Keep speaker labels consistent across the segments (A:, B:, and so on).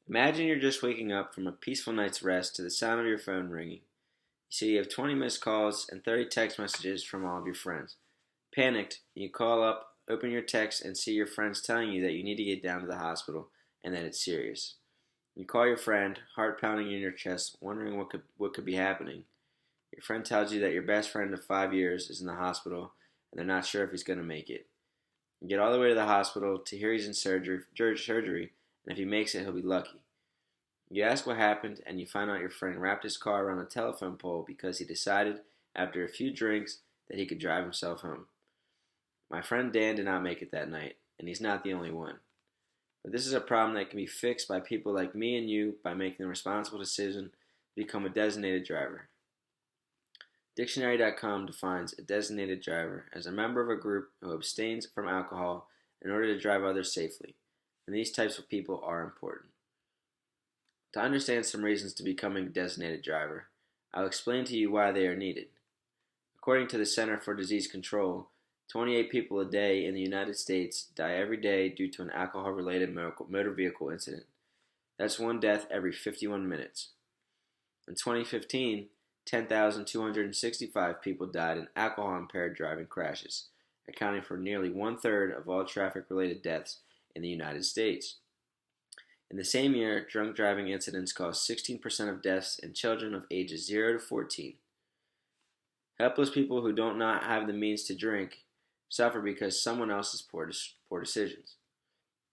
A: Imagine you're just waking up from a peaceful night's rest to the sound of your phone ringing. You see you have 20 missed calls and 30 text messages from all of your friends. Panicked, you call up, open your text, and see your friends telling you that you need to get down to the hospital and that it's serious. You call your friend, heart pounding in your chest, wondering what could be happening. Your friend tells you that your best friend of 5 years is in the hospital and they're not sure if he's going to make it. You get all the way to the hospital to hear he's in surgery, and if he makes it, he'll be lucky. You ask what happened, and you find out your friend wrapped his car around a telephone pole because he decided, after a few drinks, that he could drive himself home. My friend Dan did not make it that night, and he's not the only one. But this is a problem that can be fixed by people like me and you by making the responsible decision to become a designated driver. Dictionary.com defines a designated driver as a member of a group who abstains from alcohol in order to drive others safely, and these types of people are important. To understand some reasons to becoming a designated driver, I'll explain to you why they are needed. According to the Center for Disease Control, 28 people a day in the United States die every day due to an alcohol-related motor vehicle incident. That's one death every 51 minutes. In 2015, 10,265 people died in alcohol-impaired driving crashes, accounting for nearly one-third of all traffic-related deaths in the United States. In the same year, drunk driving incidents caused 16% of deaths in children of ages 0 to 14. Helpless people who do not have the means to drink suffer because someone else's poor decisions.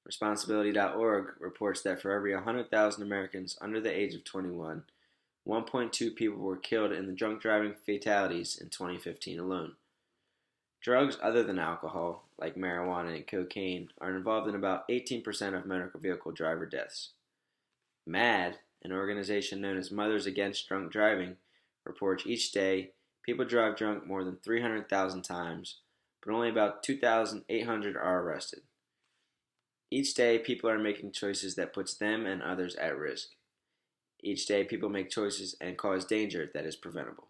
A: Responsibility.org reports that for every 100,000 Americans under the age of 21, 1.2 people were killed in the drunk driving fatalities in 2015 alone. Drugs other than alcohol, like marijuana and cocaine, are involved in about 18% of motor vehicle driver deaths. MAD, an organization known as Mothers Against Drunk Driving, reports each day people drive drunk more than 300,000 times, but only about 2,800 are arrested. Each day people are making choices that puts them and others at risk. Each day people make choices and cause danger that is preventable.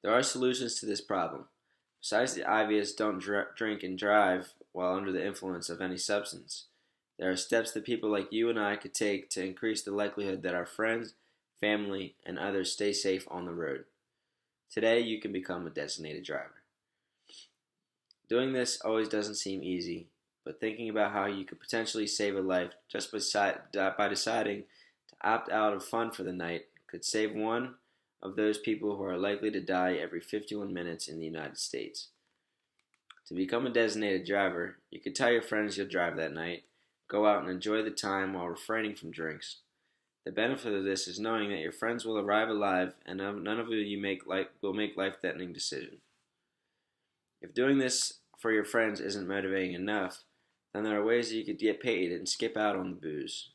A: There are solutions to this problem. Besides the obvious don't drink and drive while under the influence of any substance, there are steps that people like you and I could take to increase the likelihood that our friends, family, and others stay safe on the road. Today, you can become a designated driver. Doing this always doesn't seem easy, but thinking about how you could potentially save a life just by deciding to opt out of fun for the night could save one of those people who are likely to die every 51 minutes in the United States. To become a designated driver, you could tell your friends you'll drive that night, go out and enjoy the time while refraining from drinks. The benefit of this is knowing that your friends will arrive alive and none of you will make life-threatening decisions. If doing this for your friends isn't motivating enough, then there are ways that you could get paid and skip out on the booze.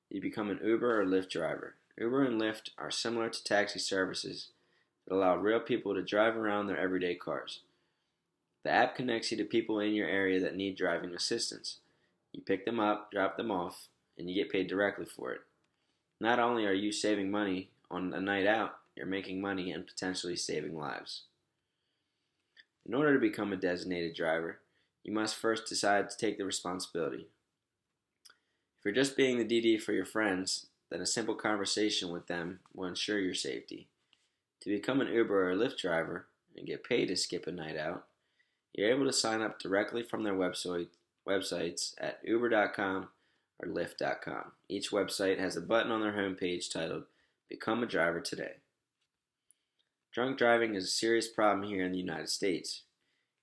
A: You become an Uber or Lyft driver. Uber and Lyft are similar to taxi services that allow real people to drive around their everyday cars. The app connects you to people in your area that need driving assistance. You pick them up, drop them off, and you get paid directly for it. Not only are you saving money on a night out, you're making money and potentially saving lives. In order to become a designated driver, you must first decide to take the responsibility. If you're just being the DD for your friends, then a simple conversation with them will ensure your safety. To become an Uber or Lyft driver and get paid to skip a night out, you're able to sign up directly from their websites at uber.com or lyft.com. Each website has a button on their homepage titled Become a Driver Today. Drunk driving is a serious problem here in the United States.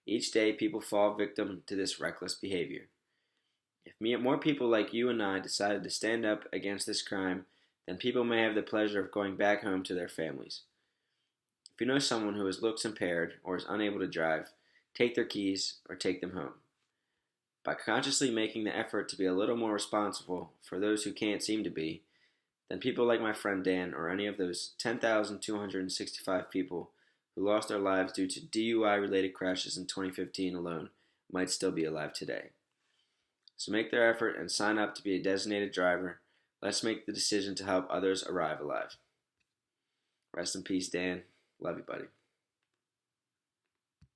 A: Each day people fall victim to this reckless behavior. If more people like you and I decided to stand up against this crime, then people may have the pleasure of going back home to their families. If you know someone who looks impaired or is unable to drive, take their keys or take them home. By consciously making the effort to be a little more responsible for those who can't seem to be, then people like my friend Dan or any of those 10,265 people who lost their lives due to DUI-related crashes in 2015 alone might still be alive today. So make their effort and sign up to be a designated driver. Let's make the decision to help others arrive alive. Rest in peace, Dan. Love you, buddy.